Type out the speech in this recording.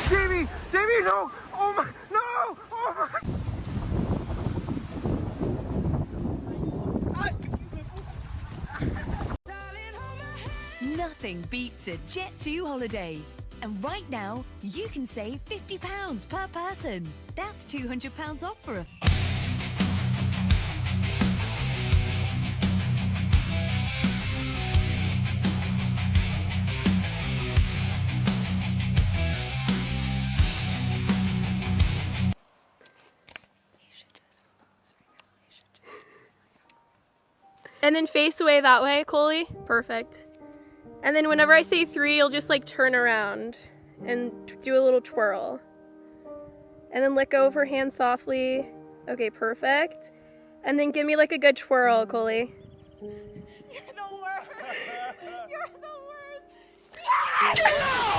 Jamie! Jamie, no! Oh my, no! Oh my! Nothing beats a Jet2 holiday. And right now, you can save £50 per person. That's £200 off for a... And then face away that way, Coley. Perfect. And then whenever I say 3, you'll just like turn around and do a little twirl. And then let go of her hand softly. Okay, perfect. And then give me like a good twirl, Coley. You're the worst! You're the worst! Yes!